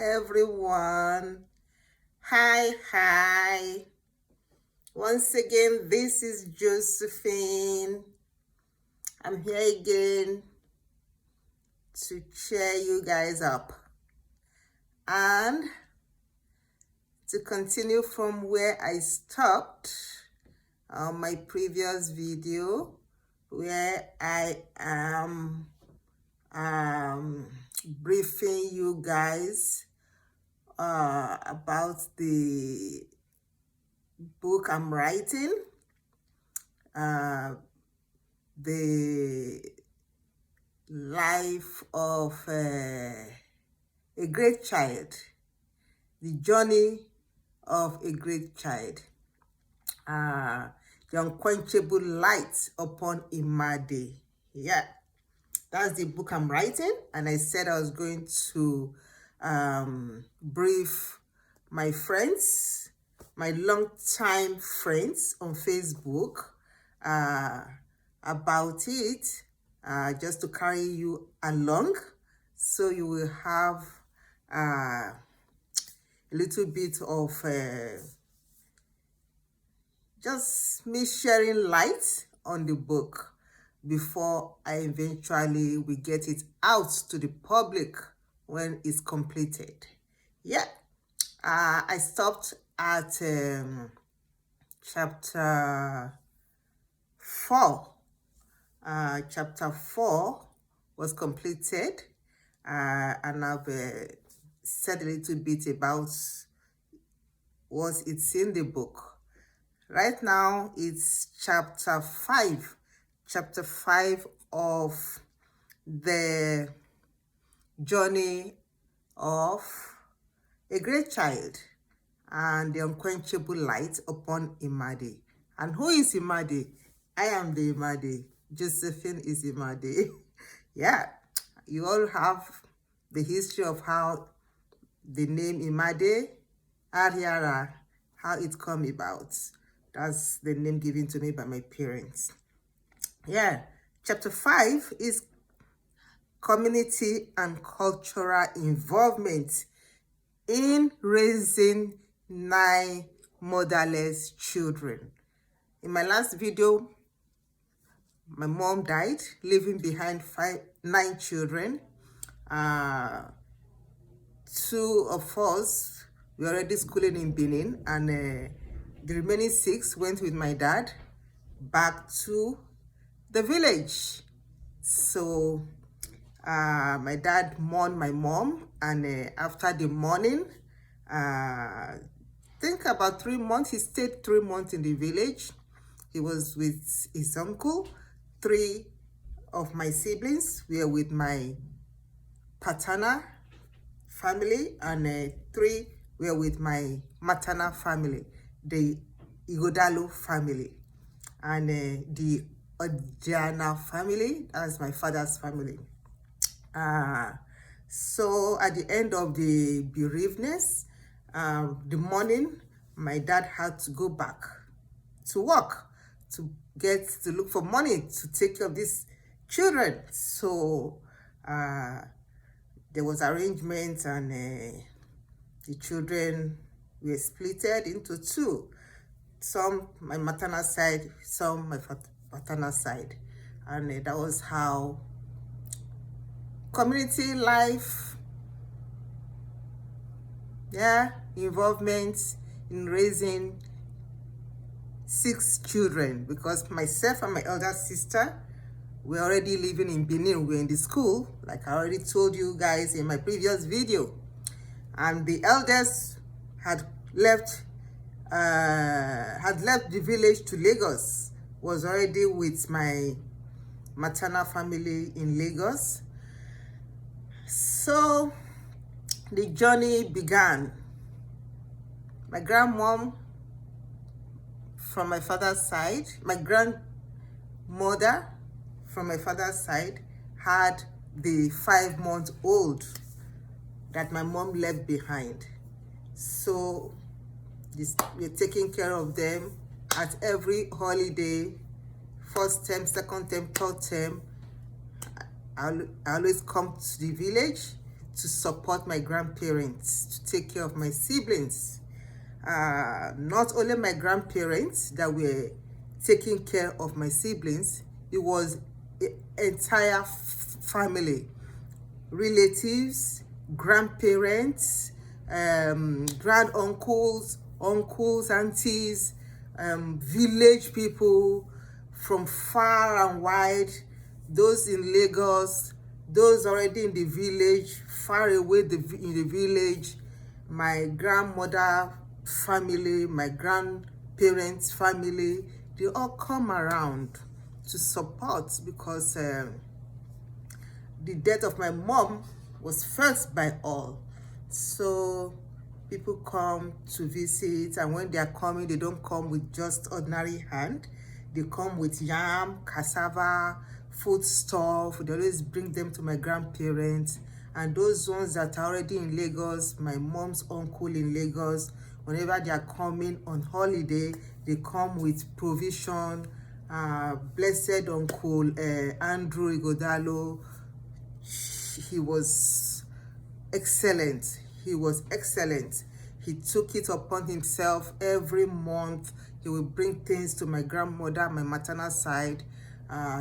everyone. Hi. Once again, this is Josephine. I'm here again to cheer you guys up and to continue from where I stopped on my previous video, where I am briefing you guys about the book I'm writing, the life of a great child, the journey of a great child, the unquenchable light upon Imade. Yeah, that's the book I'm writing, and I said I was going to brief my friends, my long-time friends on Facebook about it, just to carry you along, so you will have a little bit of just me sharing light on the book before I eventually will get it out to the public when it's completed. Yeah, I stopped at chapter 4. Chapter 4 was completed, and I've said a little bit about what it's in the book. Right now, it's chapter 5. Chapter 5 of the journey of a great child and the unquenchable light upon Imade. And who is Imade? I am the Imade. Josephine is Imade. Yeah, you all have the history of how the name Imade, Ariara, how it come about. That's the name given to me by my parents. Yeah, chapter 5 is community and cultural involvement in raising 9 motherless children. In my last video, my mom died, leaving behind 9 children. 2 of us were already schooling in Benin, and the remaining 6 went with my dad back to the village. So my dad mourned my mom, and after the mourning, think about 3 months, he stayed 3 months in the village. He was with his uncle. 3 of my siblings were with my paternal family, and 3 were with my maternal family, the Igodalo family, and the Odiana family, that's my father's family. So at the end of the bereavement, the morning, my dad had to go back to work to look for money to take care of these children. So there was arrangement, and the children were splitted into 2. Some my maternal side, some my paternal side. And that was how community life, involvement in raising 6 children, because myself and my elder sister were already living in Benin. We were in the school, like I already told you guys in my previous video. And the eldest had left the village to Lagos, was already with my maternal family in Lagos. So the journey began. My grandmom from my father's side, my grandmother from my father's side, had the 5-month-old that my mom left behind. So we're taking care of them at every holiday, first term, second term, third term. I always come to the village to support my grandparents, to take care of my siblings. Not only my grandparents that were taking care of my siblings, it was entire family, relatives, grandparents, grand uncles, aunties, village people from far and wide, those in Lagos, those already in the village, far away in the village, my grandmother family, my grandparents family, they all come around to support, because the death of my mom was felt by all. So people come to visit, and when they are coming, they don't come with just ordinary hand. They come with yam, cassava, food stuff. They always bring them to my grandparents. And those ones that are already in Lagos, my mom's uncle in Lagos, whenever they are coming on holiday, they come with provision. Blessed Uncle Andrew Igodalo, he was excellent. He was excellent. He took it upon himself every month. He will bring things to my grandmother, my maternal side,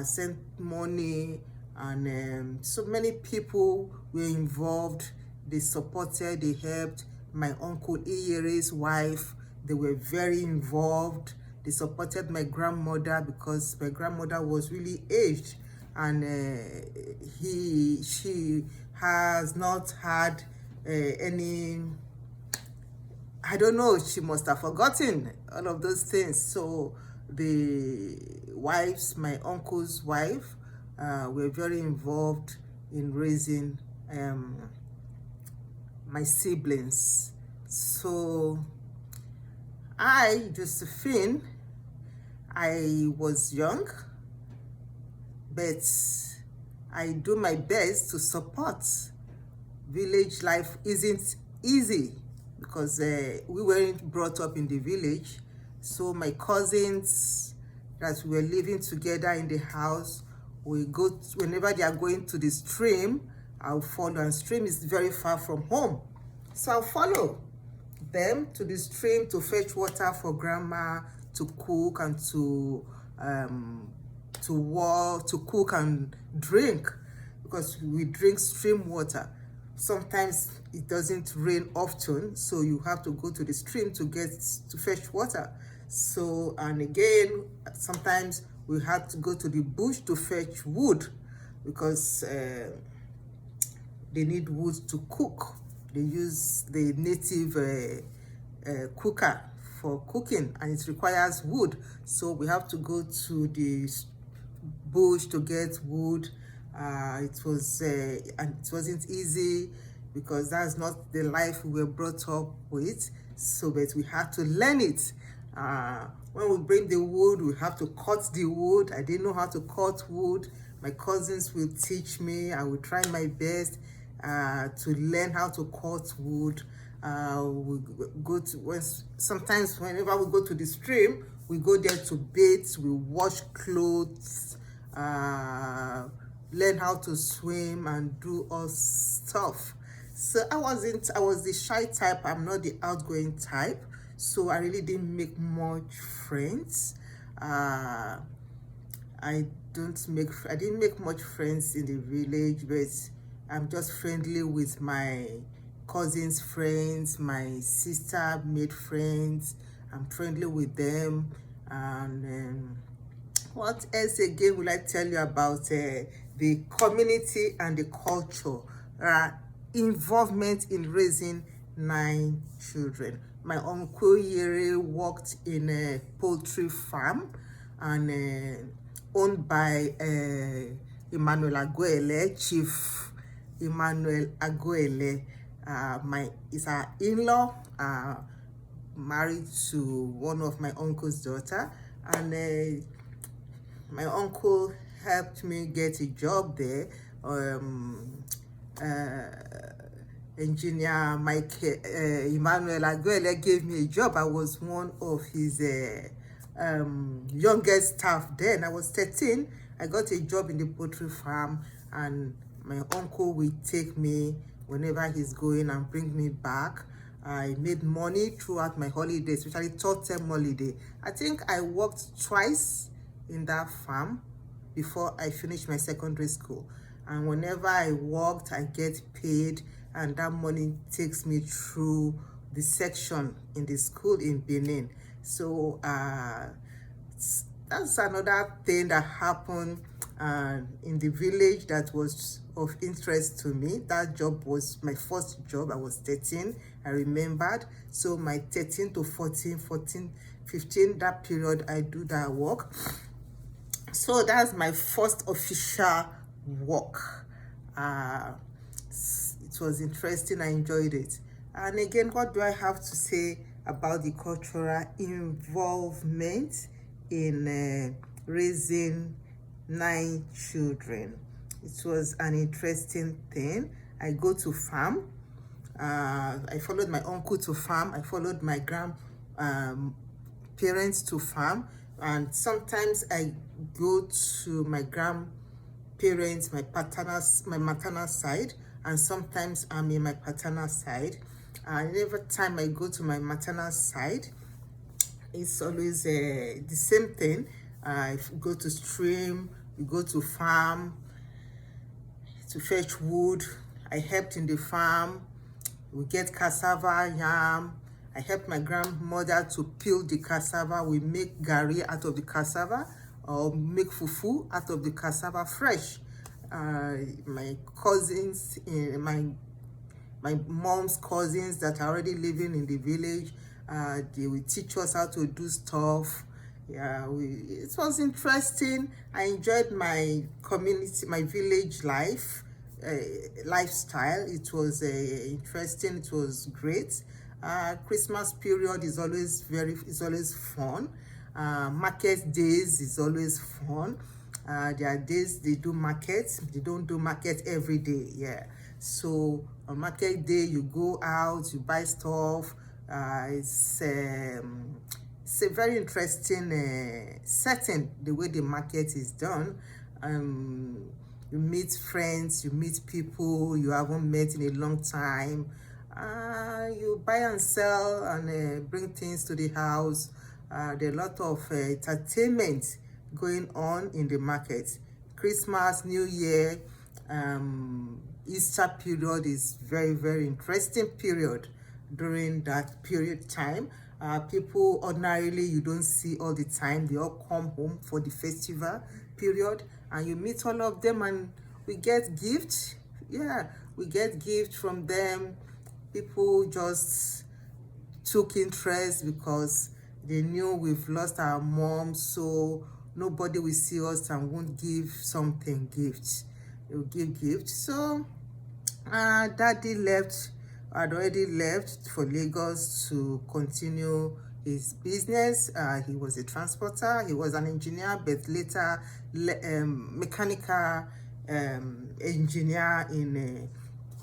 send money, and so many people were involved. They supported, they helped. My uncle Iyere's wife, they were very involved. They supported my grandmother, because my grandmother was really aged, and she has not had any, I don't know, she must have forgotten all of those things. So the wives, my uncle's wife, were very involved in raising my siblings. So Josephine, I was young, but I do my best to support. Village life isn't easy, because we weren't brought up in the village. So my cousins that we were living together in the house, we go whenever they are going to the stream, I'll follow, and stream is very far from home. So I'll follow them to the stream to fetch water for grandma, to cook, and to cook and drink, because we drink stream water. Sometimes it doesn't rain often, so you have to go to the stream to fetch water. So, and again, sometimes we had to go to the bush to fetch wood, because they need wood to cook. They use the native cooker for cooking, and it requires wood. So we have to go to the bush to get wood. And it wasn't easy, because that's not the life we were brought up with. So, but we had to learn it. When we bring the wood, we have to cut the wood. I didn't know how to cut wood. My cousins will teach me. I will try my best to learn how to cut wood. We go to sometimes whenever we go to the stream, we go there to bathe. We wash clothes, learn how to swim, and do all stuff. So I was the shy type. I'm not the outgoing type. So I really didn't make much friends. I didn't make much friends in the village, but I'm just friendly with my cousins' friends. My sister made friends. I'm friendly with them. And what else again will I tell you about the community and the culture? Involvement in raising 9 children. My uncle Yere worked in a poultry farm, and owned by Emmanuel Agoele, Chief Emmanuel Agoele. Is our in-law, married to one of my uncle's daughter, and my uncle helped me get a job there. Engineer Emmanuel Agoele gave me a job. I was one of his youngest staff then. I was 13. I got a job in the poultry farm, and my uncle would take me whenever he's going and bring me back. I made money throughout my holiday, especially third term holiday. I think I worked twice in that farm before I finished my secondary school. And whenever I worked, I get paid, and that money takes me through the section in the school in Benin. So that's another thing that happened in the village that was of interest to me. That job was my first job. I was 13, I remembered. So my 13 to 14, 15, that period, I do that work. So that's my first official work. It was interesting. I enjoyed it. And again, what do I have to say about the cultural involvement in raising 9 children? It was an interesting thing. I go to farm. I followed my uncle to farm. I followed my parents to farm, and sometimes I go to my grandparents, my maternal side, and sometimes I'm in my paternal side. And every time I go to my maternal side, it's always the same thing. I go to stream, we go to farm to fetch wood. I helped in the farm. We get cassava, yam. I helped my grandmother to peel the cassava. We make gari out of the cassava, or make fufu out of the cassava fresh. My cousins, my mom's cousins that are already living in the village, they will teach us how to do stuff. Yeah, it was interesting. I enjoyed my community, my village lifestyle. It was interesting. It was great. Christmas period is always fun. Market days is always fun. There are days they do markets. They don't do market every day. Yeah. So on market day, you go out, you buy stuff. It's a very interesting setting, the way the market is done. You meet friends, you meet people you haven't met in a long time. You buy and sell and bring things to the house. There are a lot of entertainment going on in the market. Christmas, New Year, Easter period is very, very interesting period. During that period time, people ordinarily you don't see all the time. They all come home for the festival period, and you meet all of them, and we get gifts. Yeah, we get gifts from them. People just took interest because they knew we've lost our mom, so nobody will see us and won't give something gifts. They will give gifts. So daddy had already left for Lagos to continue his business. He was a transporter. He was an engineer, but later mechanical engineer in a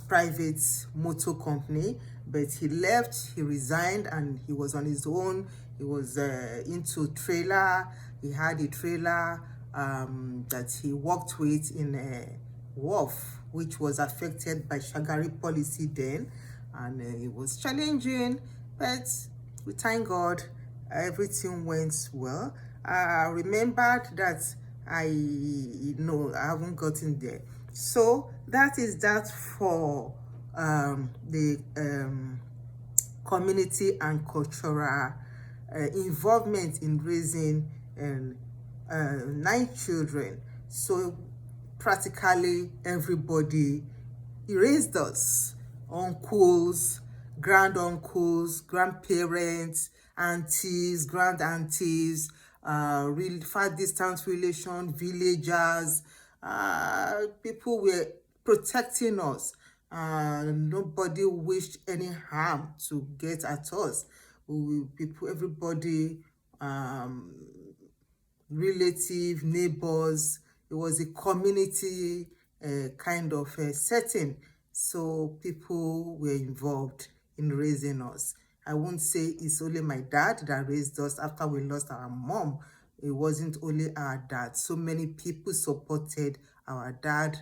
private motor company. But he left, he resigned, and he was on his own. He was into trailer. He had a trailer that he worked with in a wharf, which was affected by Shagari policy then, and it was challenging, but we thank God everything went well. I remembered that I haven't gotten there. So that is that for the community and cultural involvement in raising 9 children. So practically everybody raised us: uncles, granduncles, grandparents, aunties, grand aunties, real far distance relation, villagers. People were protecting us. Nobody wished any harm to get at us. Everybody, relative, neighbors. It was a community kind of setting. So people were involved in raising us. I won't say it's only my dad that raised us after we lost our mom. It wasn't only our dad. So many people supported our dad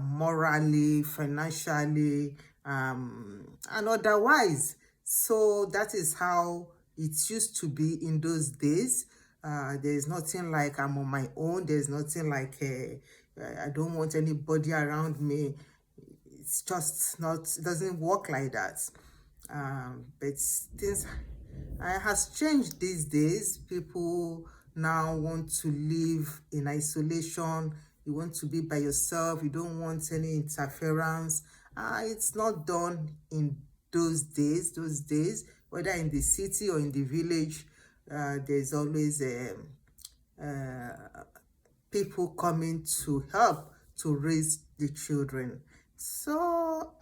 morally, financially, and otherwise. So that is how it used to be in those days. There's nothing like I'm on my own. There's nothing like I don't want anybody around me. It's just not, it doesn't work like that. But things has changed these days. People now want to live in isolation. You want to be by yourself. You don't want any interference. It's not done in those days. Those days, whether in the city or in the village, there's always people coming to help to raise the children. So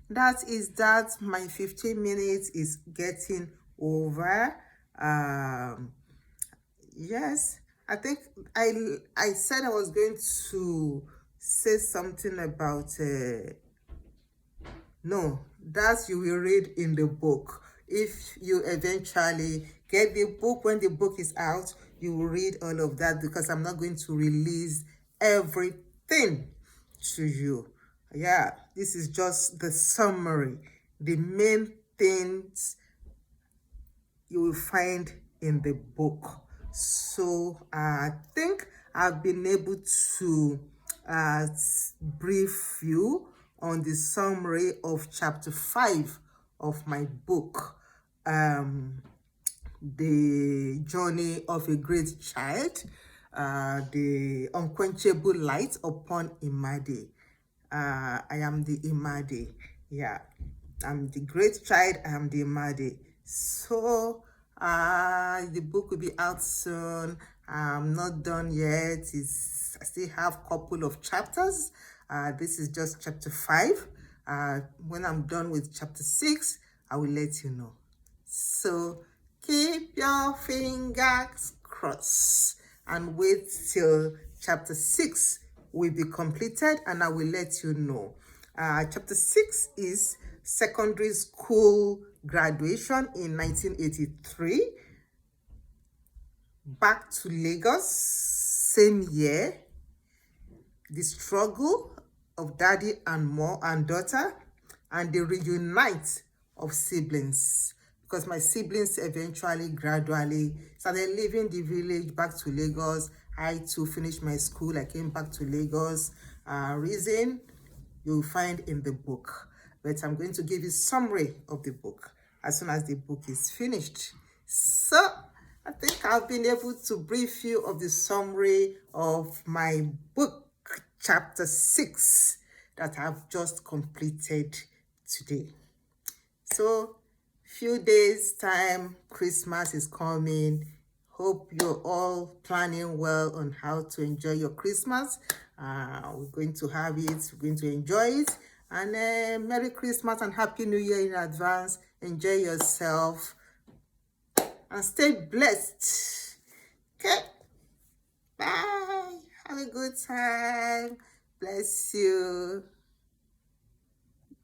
that is that. My 15 minutes is getting over. Yes, I think I said I was going to say something about no, that you will read in the book. If you eventually get the book, when the book is out, you will read all of that, because I'm not going to release everything to you. Yeah, this is just the summary, the main things you will find in the book. So I think I've been able to brief you on the summary of chapter 5 of my book, The Journey of a Great Child, The Unquenchable Light upon Imade. I am the Imade. Yeah, I'm the great child. I am the Imade. So the book will be out soon. I'm not done yet. I still have a couple of chapters. This is just chapter 5. When I'm done with chapter 6, I will let you know. So keep your fingers crossed and wait till chapter 6 will be completed, and I will let you know. Chapter 6 is secondary school graduation in 1983. Back to Lagos, same year. The struggle of daddy and mom and daughter, and the reunite of siblings, because my siblings eventually gradually started leaving the village back to Lagos. I too finished my school. I came back to Lagos. Reason you'll find in the book, but I'm going to give you summary of the book as soon as the book is finished. So I think I've been able to brief you of the summary of my book, chapter 6, that I've just completed today. So few days time, Christmas is coming. Hope you're all planning well on how to enjoy your Christmas. We're going to have it, we're going to enjoy it. And Merry Christmas and Happy New Year in advance. Enjoy yourself and stay blessed. Okay, bye. Have a good time. Bless you.